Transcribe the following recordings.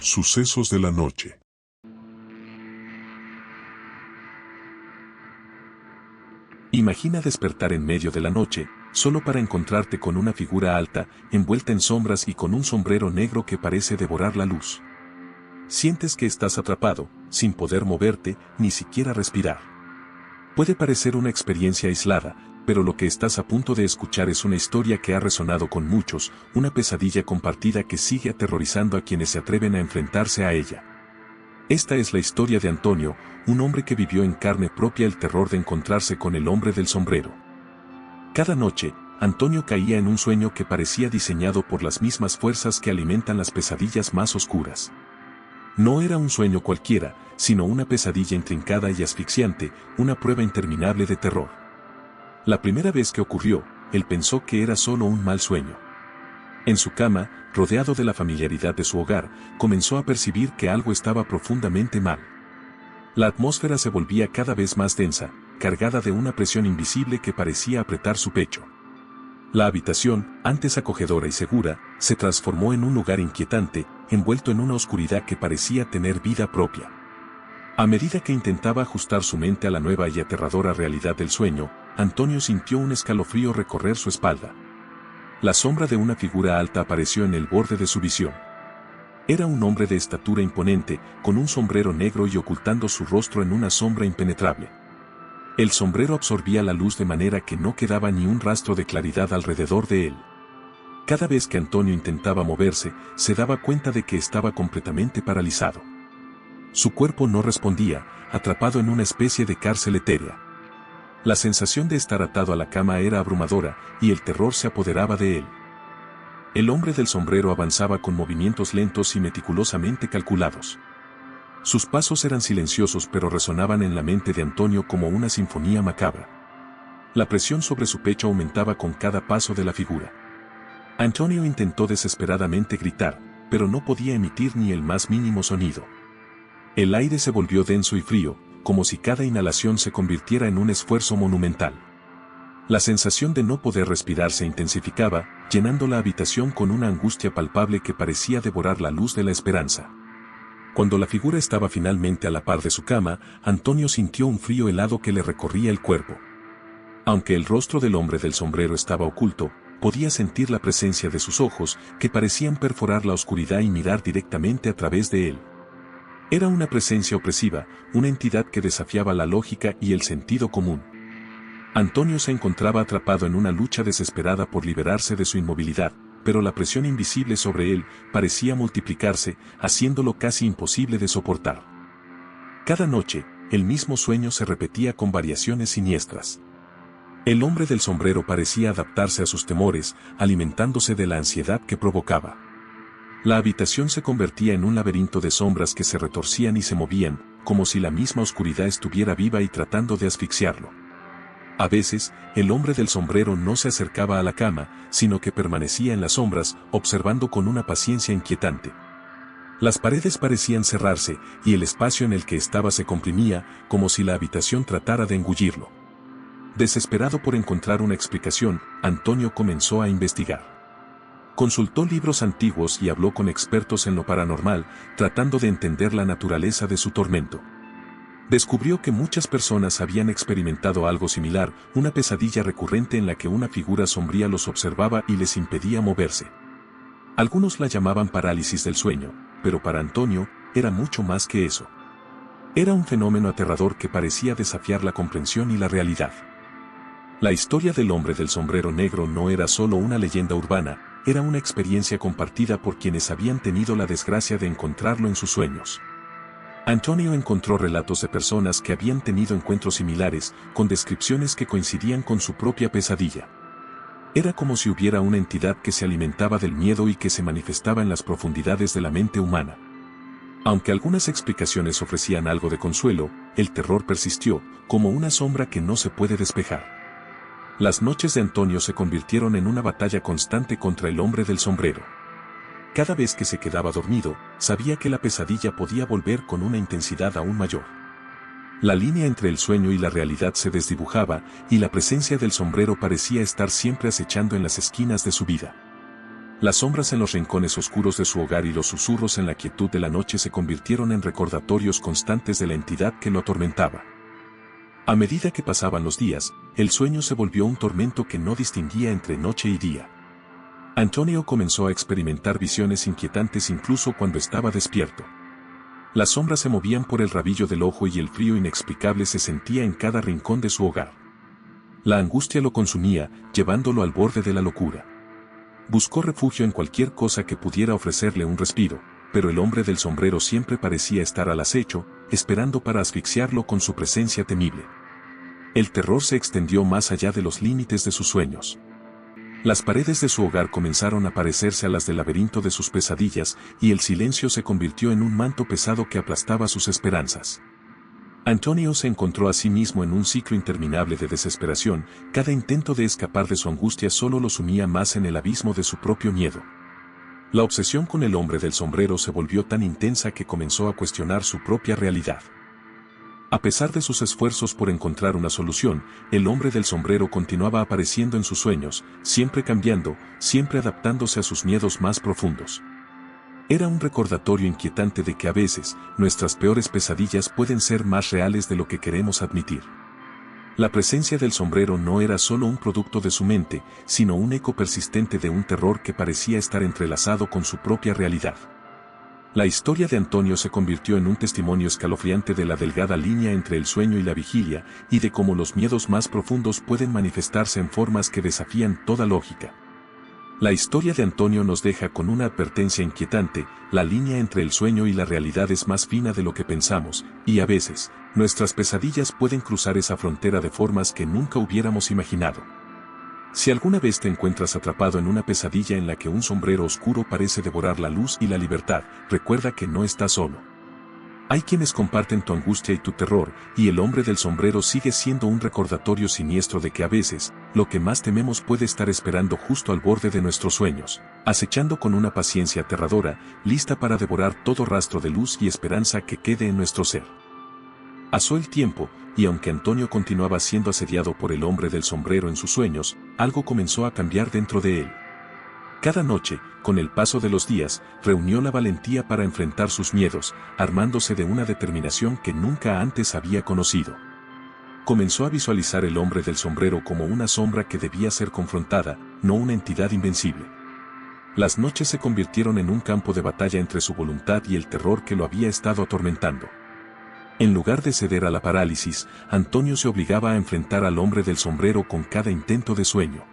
Sucesos de la noche. Imagina despertar en medio de la noche, solo para encontrarte con una figura alta, envuelta en sombras y con un sombrero negro que parece devorar la luz. Sientes que estás atrapado, sin poder moverte, ni siquiera respirar. Puede parecer una experiencia aislada, pero lo que estás a punto de escuchar es una historia que ha resonado con muchos, una pesadilla compartida que sigue aterrorizando a quienes se atreven a enfrentarse a ella. Esta es la historia de Antonio, un hombre que vivió en carne propia el terror de encontrarse con el hombre del sombrero. Cada noche, Antonio caía en un sueño que parecía diseñado por las mismas fuerzas que alimentan las pesadillas más oscuras. No era un sueño cualquiera, sino una pesadilla intrincada y asfixiante, una prueba interminable de terror. La primera vez que ocurrió, él pensó que era solo un mal sueño. En su cama, rodeado de la familiaridad de su hogar, comenzó a percibir que algo estaba profundamente mal. La atmósfera se volvía cada vez más densa, cargada de una presión invisible que parecía apretar su pecho. La habitación, antes acogedora y segura, se transformó en un lugar inquietante, envuelto en una oscuridad que parecía tener vida propia. A medida que intentaba ajustar su mente a la nueva y aterradora realidad del sueño, Antonio sintió un escalofrío recorrer su espalda. La sombra de una figura alta apareció en el borde de su visión. Era un hombre de estatura imponente, con un sombrero negro y ocultando su rostro en una sombra impenetrable. El sombrero absorbía la luz de manera que no quedaba ni un rastro de claridad alrededor de él. Cada vez que Antonio intentaba moverse, se daba cuenta de que estaba completamente paralizado. Su cuerpo no respondía, atrapado en una especie de cárcel etérea. La sensación de estar atado a la cama era abrumadora, y el terror se apoderaba de él. El hombre del sombrero avanzaba con movimientos lentos y meticulosamente calculados. Sus pasos eran silenciosos pero resonaban en la mente de Antonio como una sinfonía macabra. La presión sobre su pecho aumentaba con cada paso de la figura. Antonio intentó desesperadamente gritar, pero no podía emitir ni el más mínimo sonido. El aire se volvió denso y frío, como si cada inhalación se convirtiera en un esfuerzo monumental. La sensación de no poder respirar se intensificaba, llenando la habitación con una angustia palpable que parecía devorar la luz de la esperanza. Cuando la figura estaba finalmente a la par de su cama, Antonio sintió un frío helado que le recorría el cuerpo. Aunque el rostro del hombre del sombrero estaba oculto, podía sentir la presencia de sus ojos, que parecían perforar la oscuridad y mirar directamente a través de él. Era una presencia opresiva, una entidad que desafiaba la lógica y el sentido común. Antonio se encontraba atrapado en una lucha desesperada por liberarse de su inmovilidad, pero la presión invisible sobre él parecía multiplicarse, haciéndolo casi imposible de soportar. Cada noche, el mismo sueño se repetía con variaciones siniestras. El hombre del sombrero parecía adaptarse a sus temores, alimentándose de la ansiedad que provocaba. La habitación se convertía en un laberinto de sombras que se retorcían y se movían, como si la misma oscuridad estuviera viva y tratando de asfixiarlo. A veces, el hombre del sombrero no se acercaba a la cama, sino que permanecía en las sombras, observando con una paciencia inquietante. Las paredes parecían cerrarse, y el espacio en el que estaba se comprimía, como si la habitación tratara de engullirlo. Desesperado por encontrar una explicación, Antonio comenzó a investigar. Consultó libros antiguos y habló con expertos en lo paranormal, tratando de entender la naturaleza de su tormento. Descubrió que muchas personas habían experimentado algo similar, una pesadilla recurrente en la que una figura sombría los observaba y les impedía moverse. Algunos la llamaban parálisis del sueño, pero para Antonio, era mucho más que eso. Era un fenómeno aterrador que parecía desafiar la comprensión y la realidad. La historia del hombre del sombrero negro no era solo una leyenda urbana, era una experiencia compartida por quienes habían tenido la desgracia de encontrarlo en sus sueños. Antonio encontró relatos de personas que habían tenido encuentros similares, con descripciones que coincidían con su propia pesadilla. Era como si hubiera una entidad que se alimentaba del miedo y que se manifestaba en las profundidades de la mente humana. Aunque algunas explicaciones ofrecían algo de consuelo, el terror persistió, como una sombra que no se puede despejar. Las noches de Antonio se convirtieron en una batalla constante contra el hombre del sombrero. Cada vez que se quedaba dormido, sabía que la pesadilla podía volver con una intensidad aún mayor. La línea entre el sueño y la realidad se desdibujaba, y la presencia del sombrero parecía estar siempre acechando en las esquinas de su vida. Las sombras en los rincones oscuros de su hogar y los susurros en la quietud de la noche se convirtieron en recordatorios constantes de la entidad que lo atormentaba. A medida que pasaban los días, el sueño se volvió un tormento que no distinguía entre noche y día. Antonio comenzó a experimentar visiones inquietantes incluso cuando estaba despierto. Las sombras se movían por el rabillo del ojo y el frío inexplicable se sentía en cada rincón de su hogar. La angustia lo consumía, llevándolo al borde de la locura. Buscó refugio en cualquier cosa que pudiera ofrecerle un respiro, pero el hombre del sombrero siempre parecía estar al acecho, esperando para asfixiarlo con su presencia temible. El terror se extendió más allá de los límites de sus sueños. Las paredes de su hogar comenzaron a parecerse a las del laberinto de sus pesadillas, y el silencio se convirtió en un manto pesado que aplastaba sus esperanzas. Antonio se encontró a sí mismo en un ciclo interminable de desesperación, cada intento de escapar de su angustia solo lo sumía más en el abismo de su propio miedo. La obsesión con el hombre del sombrero se volvió tan intensa que comenzó a cuestionar su propia realidad. A pesar de sus esfuerzos por encontrar una solución, el hombre del sombrero continuaba apareciendo en sus sueños, siempre cambiando, siempre adaptándose a sus miedos más profundos. Era un recordatorio inquietante de que a veces, nuestras peores pesadillas pueden ser más reales de lo que queremos admitir. La presencia del sombrero no era solo un producto de su mente, sino un eco persistente de un terror que parecía estar entrelazado con su propia realidad. La historia de Antonio se convirtió en un testimonio escalofriante de la delgada línea entre el sueño y la vigilia, y de cómo los miedos más profundos pueden manifestarse en formas que desafían toda lógica. La historia de Antonio nos deja con una advertencia inquietante: la línea entre el sueño y la realidad es más fina de lo que pensamos, y a veces, nuestras pesadillas pueden cruzar esa frontera de formas que nunca hubiéramos imaginado. Si alguna vez te encuentras atrapado en una pesadilla en la que un sombrero oscuro parece devorar la luz y la libertad, recuerda que no estás solo. Hay quienes comparten tu angustia y tu terror, y el hombre del sombrero sigue siendo un recordatorio siniestro de que a veces, lo que más tememos puede estar esperando justo al borde de nuestros sueños, acechando con una paciencia aterradora, lista para devorar todo rastro de luz y esperanza que quede en nuestro ser. Pasó el tiempo, y aunque Antonio continuaba siendo asediado por el hombre del sombrero en sus sueños, algo comenzó a cambiar dentro de él. Cada noche, con el paso de los días, reunió la valentía para enfrentar sus miedos, armándose de una determinación que nunca antes había conocido. Comenzó a visualizar el hombre del sombrero como una sombra que debía ser confrontada, no una entidad invencible. Las noches se convirtieron en un campo de batalla entre su voluntad y el terror que lo había estado atormentando. En lugar de ceder a la parálisis, Antonio se obligaba a enfrentar al hombre del sombrero con cada intento de sueño.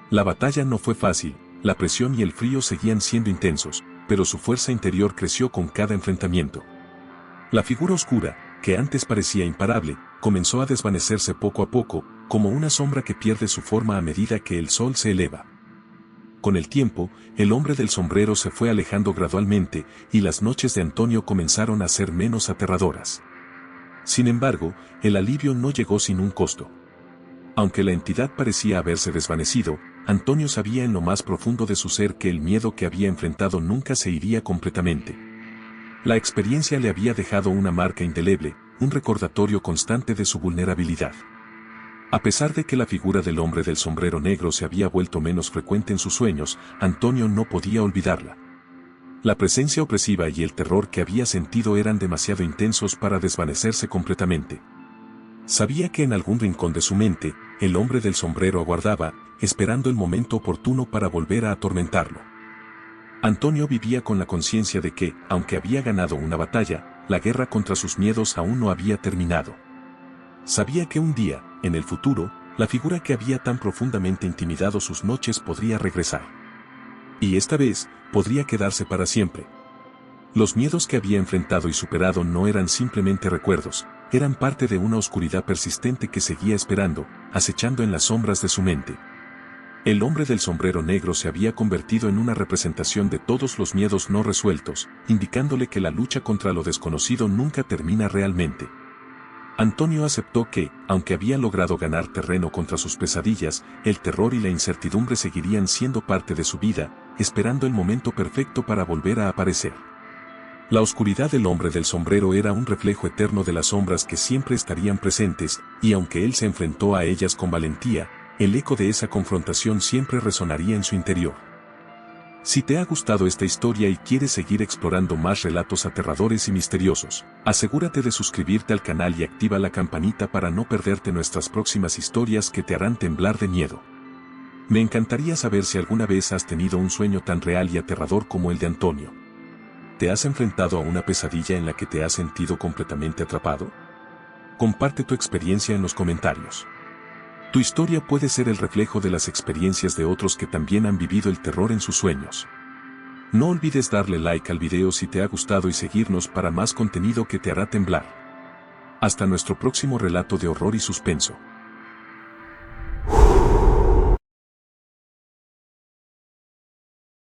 La batalla no fue fácil. La presión y el frío seguían siendo intensos, pero su fuerza interior creció con cada enfrentamiento. La figura oscura, que antes parecía imparable, comenzó a desvanecerse poco a poco, como una sombra que pierde su forma a medida que el sol se eleva. Con el tiempo, el hombre del sombrero se fue alejando gradualmente, y las noches de Antonio comenzaron a ser menos aterradoras. Sin embargo, el alivio no llegó sin un costo. Aunque la entidad parecía haberse desvanecido, Antonio sabía en lo más profundo de su ser que el miedo que había enfrentado nunca se iría completamente. La experiencia le había dejado una marca indeleble, un recordatorio constante de su vulnerabilidad. A pesar de que la figura del hombre del sombrero negro se había vuelto menos frecuente en sus sueños, Antonio no podía olvidarla. La presencia opresiva y el terror que había sentido eran demasiado intensos para desvanecerse completamente. Sabía que en algún rincón de su mente, el hombre del sombrero aguardaba, esperando el momento oportuno para volver a atormentarlo. Antonio vivía con la conciencia de que, aunque había ganado una batalla, la guerra contra sus miedos aún no había terminado. Sabía que un día, en el futuro, la figura que había tan profundamente intimidado sus noches podría regresar. Y esta vez, podría quedarse para siempre. Los miedos que había enfrentado y superado no eran simplemente recuerdos, eran parte de una oscuridad persistente que seguía esperando, acechando en las sombras de su mente. El hombre del sombrero negro se había convertido en una representación de todos los miedos no resueltos, indicándole que la lucha contra lo desconocido nunca termina realmente. Antonio aceptó que, aunque había logrado ganar terreno contra sus pesadillas, el terror y la incertidumbre seguirían siendo parte de su vida, esperando el momento perfecto para volver a aparecer. La oscuridad del hombre del sombrero era un reflejo eterno de las sombras que siempre estarían presentes, y aunque él se enfrentó a ellas con valentía, el eco de esa confrontación siempre resonaría en su interior. Si te ha gustado esta historia y quieres seguir explorando más relatos aterradores y misteriosos, asegúrate de suscribirte al canal y activa la campanita para no perderte nuestras próximas historias que te harán temblar de miedo. Me encantaría saber si alguna vez has tenido un sueño tan real y aterrador como el de Antonio. ¿Te has enfrentado a una pesadilla en la que te has sentido completamente atrapado? Comparte tu experiencia en los comentarios. Tu historia puede ser el reflejo de las experiencias de otros que también han vivido el terror en sus sueños. No olvides darle like al video si te ha gustado y seguirnos para más contenido que te hará temblar. Hasta nuestro próximo relato de horror y suspenso.